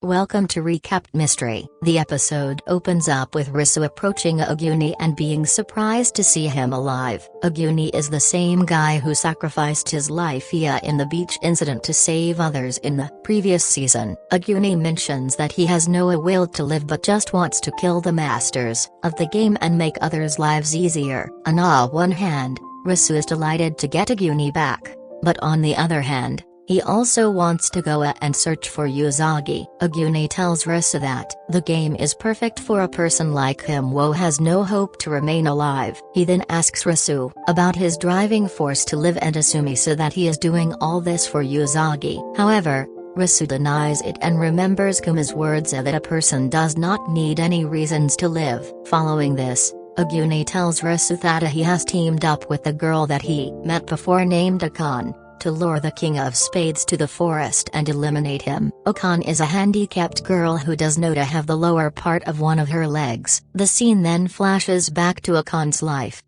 Welcome to Recap Mystery. The episode opens up with Arisu approaching Aguni and being surprised to see him alive. Aguni is the same guy who sacrificed his life in the beach incident to save others in the previous season. Aguni mentions that he has no will to live but just wants to kill the masters of the game and make others' lives easier. On one hand, Arisu is delighted to get Aguni back, but on the other hand, he also wants to go and search for Usagi. Aguni tells Arisu that the game is perfect for a person like him who has no hope to remain alive. He then asks Arisu about his driving force to live and assumes that he is doing all this for Usagi. However, Arisu denies it and remembers Kuma's words that a person does not need any reasons to live. Following this, Aguni tells Arisu that he has teamed up with the girl that he met before named Akane, to lure the King of Spades to the forest and eliminate him. Akane is a handicapped girl who does not have the lower part of one of her legs. The scene then flashes back to Akane's life.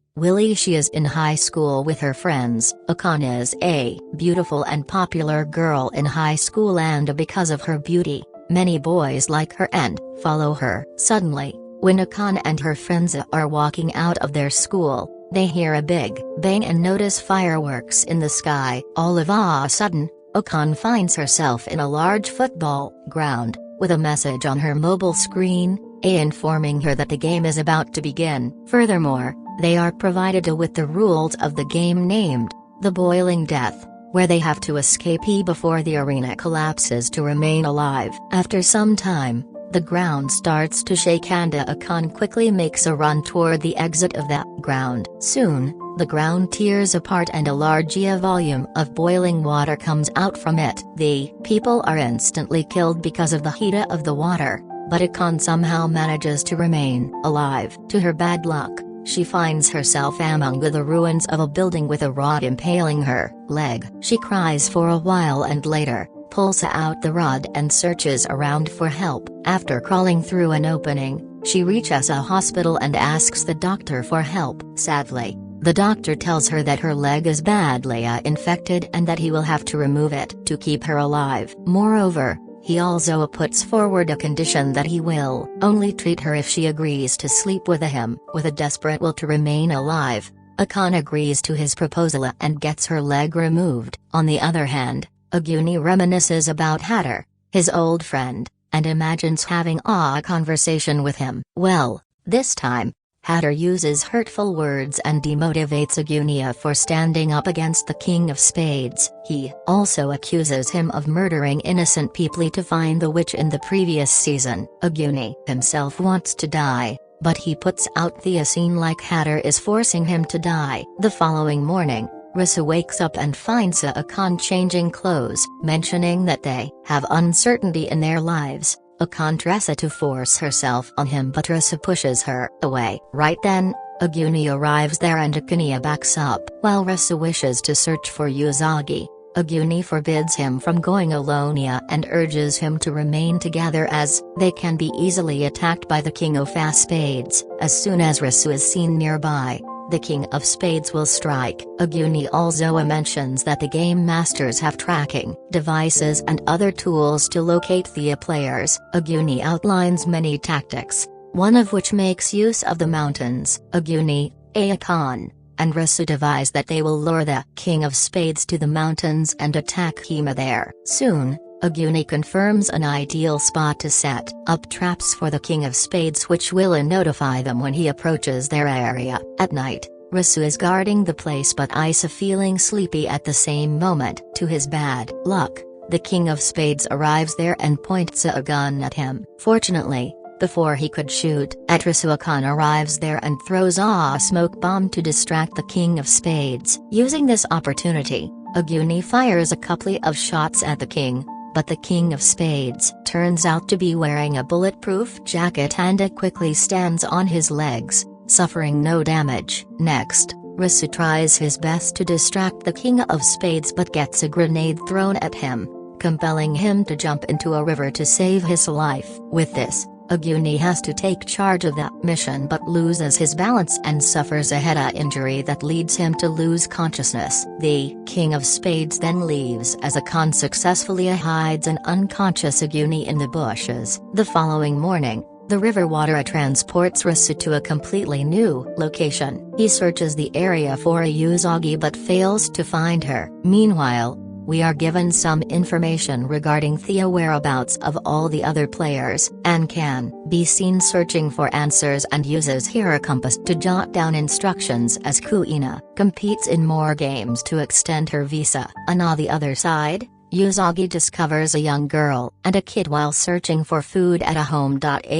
She is in high school with her friends. Akane is a beautiful and popular girl in high school, and because of her beauty, many boys like her and follow her. Suddenly, when Akane and her friends are walking out of their school, they hear a big bang and notice fireworks in the sky. All of a sudden, Akane finds herself in a large football ground, with a message on her mobile screen, informing her that the game is about to begin. Furthermore, they are provided with the rules of the game named the Boiling Death, where they have to escape before the arena collapses to remain alive. After some time, the ground starts to shake and Akane quickly makes a run toward the exit of that ground. Soon, the ground tears apart and a large volume of boiling water comes out from it. The people are instantly killed because of the heat of the water, but Akane somehow manages to remain alive. To her bad luck, she finds herself among the ruins of a building with a rod impaling her leg. She cries for a while and later pulls out the rod and searches around for help. After crawling through an opening, she reaches a hospital and asks the doctor for help. Sadly, the doctor tells her that her leg is badly infected and that he will have to remove it to keep her alive. Moreover, he also puts forward a condition that he will only treat her if she agrees to sleep with him. With a desperate will to remain alive, Akane agrees to his proposal and gets her leg removed. On the other hand, Aguni reminisces about Hatter, his old friend, and imagines having a conversation with him. Well, this time, Hatter uses hurtful words and demotivates Aguni for standing up against the King of Spades. He also accuses him of murdering innocent people to find the witch in the previous season. Aguni himself wants to die, but he puts out the scene like Hatter is forcing him to die. The following morning, Arisu wakes up and finds Akane changing clothes, mentioning that they have uncertainty in their lives. Akane tries to force herself on him, but Arisu pushes her away. Right then, Aguni arrives there and Akane backs up. While Arisu wishes to search for Usagi, Aguni forbids him from going alone and urges him to remain together as they can be easily attacked by the King of Spades. As soon as Arisu is seen nearby, the King of Spades will strike. Aguni also mentions that the game masters have tracking devices and other tools to locate the players. Aguni outlines many tactics, one of which makes use of the mountains. Aguni, Akane, and Arisu devise that they will lure the King of Spades to the mountains and attack him there. Soon, Aguni confirms an ideal spot to set up traps for the King of Spades, which will notify them when he approaches their area. At night, Arisu is guarding the place but is feeling sleepy at the same moment. To his bad luck, the King of Spades arrives there and points a gun at him. Fortunately, before he could shoot at Arisu, Akane arrives there and throws a smoke bomb to distract the King of Spades. Using this opportunity, Aguni fires a couple of shots at the king, but the King of Spades turns out to be wearing a bulletproof jacket and quickly stands on his legs, suffering no damage. Next, Arisu tries his best to distract the King of Spades but gets a grenade thrown at him, compelling him to jump into a river to save his life. With this, Aguni has to take charge of that mission but loses his balance and suffers a head injury that leads him to lose consciousness. The King of Spades then leaves as Akan successfully hides an unconscious Aguni in the bushes. The following morning, the river water transports Arisu to a completely new location. He searches the area for a Usagi but fails to find her. Meanwhile, we are given some information regarding the whereabouts of all the other players, and can be seen searching for answers and uses her compass to jot down instructions as Kuina competes in more games to extend her visa. On the other side, Usagi discovers a young girl and a kid while searching for food at a home.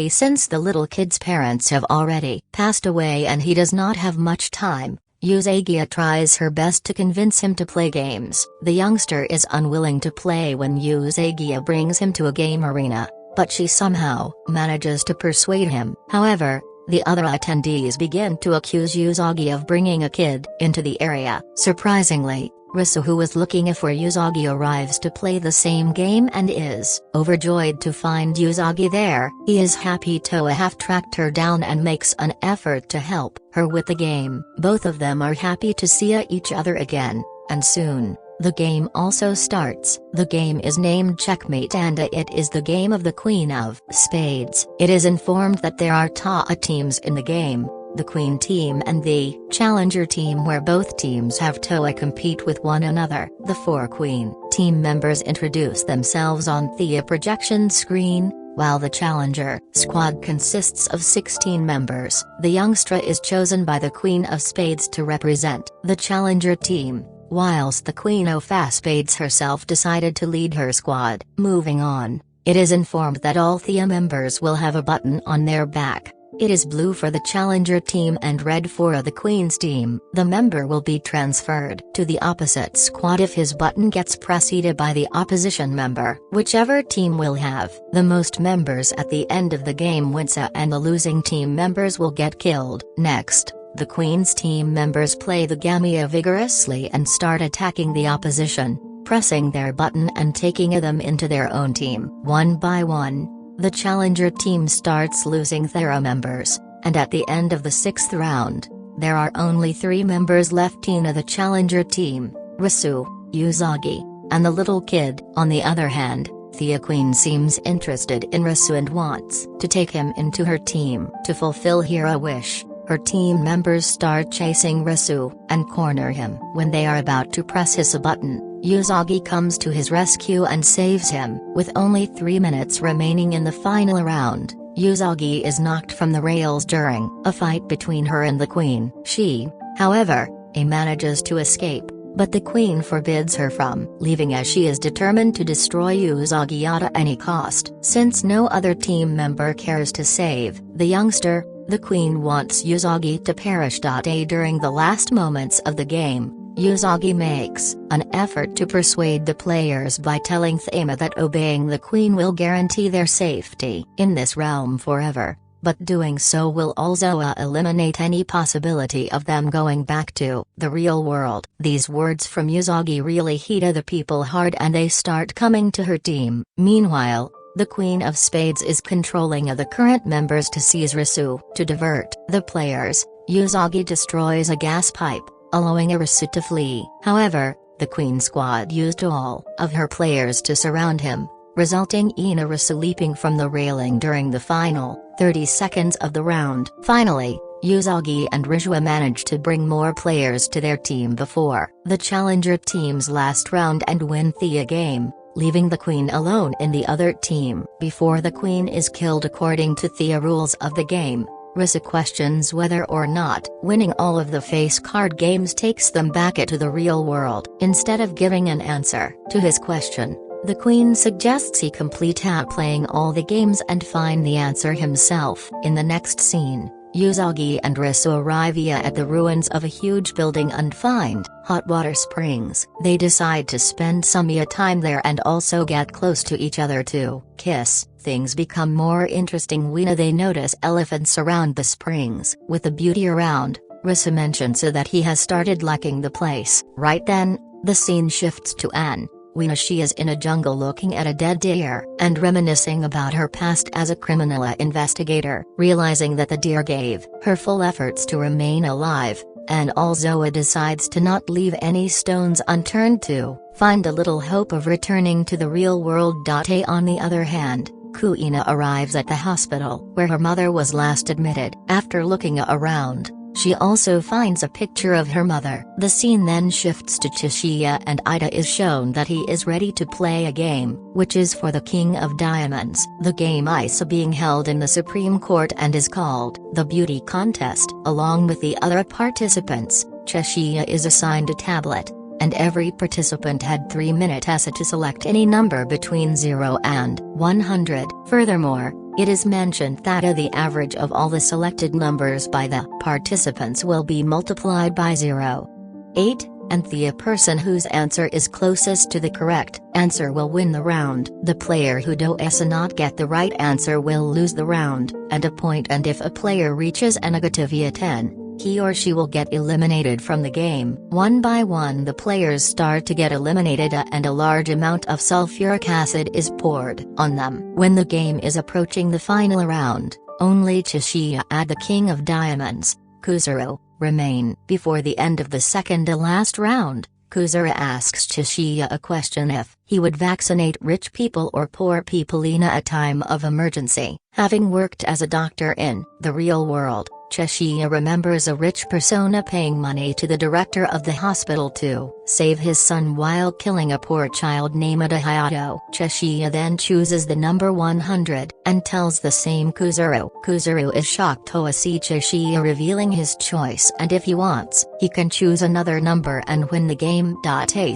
Since the little kid's parents have already passed away and he does not have much time, Usagi tries her best to convince him to play games. The youngster is unwilling to play when Usagi brings him to a game arena, but she somehow manages to persuade him. However, the other attendees begin to accuse Usagi of bringing a kid into the area. Surprisingly, Arisu, who was looking for Usagi, arrives to play the same game and is overjoyed to find Usagi there. He is happy to have tracked her down and makes an effort to help her with the game. Both of them are happy to see each other again, and soon, the game also starts. The game is named Checkmate and it is the game of the Queen of Spades. It is informed that there are teams in the game, the Queen team and the Challenger team, where both teams have to compete with one another. The 4 Queen team members introduce themselves on the projection screen, while the Challenger squad consists of 16 members. The youngster is chosen by the Queen of Spades to represent the Challenger team, whilst the Queen of Spades herself decided to lead her squad. Moving on, it is informed that all the members will have a button on their back. It is blue for the Challenger team and red for the Queen's team. The member will be transferred to the opposite squad if his button gets pressed by the opposition member. Whichever team will have the most members at the end of the game wins, and the losing team members will get killed. Next, the Queen's team members play the game vigorously and start attacking the opposition, pressing their button and taking them into their own team. One by one, the Challenger team starts losing their members, and at the end of the 6th round, there are only 3 members left in the Challenger team: Arisu, Usagi, and the little kid. On the other hand, the Queen seems interested in Arisu and wants to take him into her team. To fulfill her wish, her team members start chasing Arisu and corner him. When they are about to press his button, Usagi comes to his rescue and saves him. With only 3 minutes remaining in the final round, Usagi is knocked from the rails during a fight between her and the Queen. She, however, manages to escape, but the Queen forbids her from leaving as she is determined to destroy Usagi at any cost. Since no other team member cares to save the youngster, the Queen wants Usagi to perish. During the last moments of the game, Usagi makes an effort to persuade the players by telling Thema that obeying the Queen will guarantee their safety in this realm forever, but doing so will also eliminate any possibility of them going back to the real world. These words from Usagi really hit the people hard and they start coming to her team. Meanwhile, the Queen of Spades is controlling the current members to seize Arisu. To divert the players, Usagi destroys a gas pipe, allowing Arisu to flee. However, the Queen squad used all of her players to surround him, resulting in Arisu leaping from the railing during the final 30 seconds of the round. Finally, Usagi and Rizua managed to bring more players to their team before the Challenger team's last round and win the game, leaving the Queen alone in the other team. Before the Queen is killed according to the rules of the game, Arisu questions whether or not winning all of the face card games takes them back to the real world. Instead of giving an answer to his question, the Queen suggests he complete playing all the games and find the answer himself. In the next scene, Usagi and Arisu arrive at the ruins of a huge building and find hot water springs. They decide to spend some time there and also get close to each other to kiss. Things become more interesting when they notice elephants around the springs. With the beauty around, Arisu mentions that he has started liking the place. Right then, the scene shifts to Anne, She is in a jungle looking at a dead deer, and reminiscing about her past as a criminal investigator, realizing that the deer gave her full efforts to remain alive, and Zoa decides to not leave any stones unturned to find a little hope of returning to the real world. On the other hand, Kuina arrives at the hospital where her mother was last admitted. After looking around, she also finds a picture of her mother. The scene then shifts to Chishiya, and Ida is shown that he is ready to play a game, which is for the King of Diamonds. The game is being held in the Supreme Court and is called the Beauty Contest. Along with the other participants, Chishiya is assigned a tablet, and every participant had 3 minutes to select any number between 0 and 100. Furthermore, it is mentioned that the average of all the selected numbers by the participants will be multiplied by 0. 8, and the person whose answer is closest to the correct answer will win the round. The player who does not get the right answer will lose the round, and a point, and if a player reaches a negative 10, he or she will get eliminated from the game. One by one the players start to get eliminated, and a large amount of sulfuric acid is poured on them. When the game is approaching the final round, only Chishiya and the King of Diamonds, Kuzuru, remain. Before the end of the second to last round, Kuzuru asks Chishiya a question: if he would vaccinate rich people or poor people in a time of emergency. Having worked as a doctor in the real world, Chishiya remembers a rich persona paying money to the director of the hospital to save his son while killing a poor child named Hayato. Chishiya then chooses the number 100, and tells the same Kuzuru. Kuzuru is shocked to see Chishiya revealing his choice, and if he wants, he can choose another number and win the game.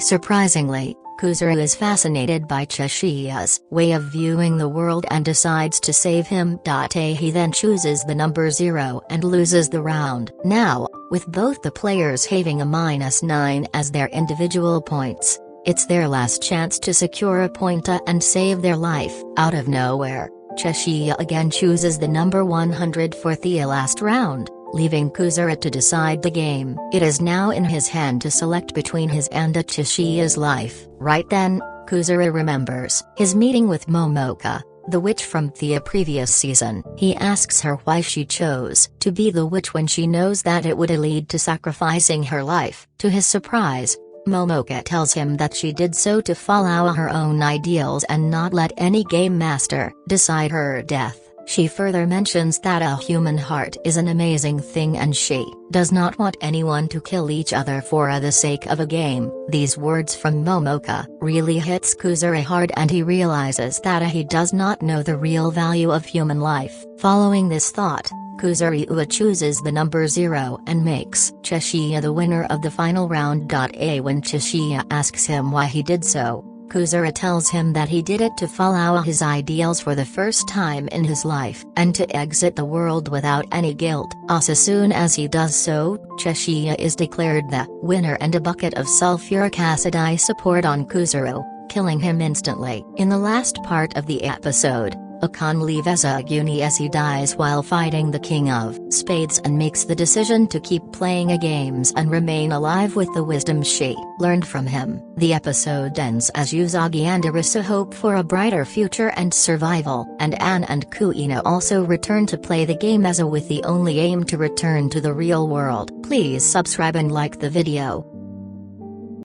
Surprisingly, Kuzuru is fascinated by Chishiya's way of viewing the world and decides to save him. He then chooses the number 0 and loses the round. Now, with both the players having a -9 as their individual points, it's their last chance to secure a point and save their life. Out of nowhere, Chishiya again chooses the number 100 for the last round, leaving Kuzuru to decide the game. It is now in his hand to select between his and Chishiya's life. Right then, Kuzuru remembers his meeting with Momoka, the witch from the previous season. He asks her why she chose to be the witch when she knows that it would lead to sacrificing her life. To his surprise, Momoka tells him that she did so to follow her own ideals and not let any game master decide her death. She further mentions that a human heart is an amazing thing and she does not want anyone to kill each other for the sake of a game. These words from Momoka really hits Kuzuru hard, and he realizes that he does not know the real value of human life. Following this thought, Kuzuru chooses the number 0 and makes Chishiya the winner of the final round. When Chishiya asks him why he did so, Kuzuru tells him that he did it to follow his ideals for the first time in his life, and to exit the world without any guilt. As soon as he does so, Chishiya is declared the winner, and a bucket of sulfuric acid is poured on Kuzuru, killing him instantly. In the last part of the episode, Akane leaves Aguni as he dies while fighting the King of Spades, and makes the decision to keep playing games and remain alive with the wisdom she learned from him. The episode ends as Usagi and Arisu hope for a brighter future and survival, and Anne and Kuina also return to play the game with the only aim to return to the real world. Please subscribe and like the video.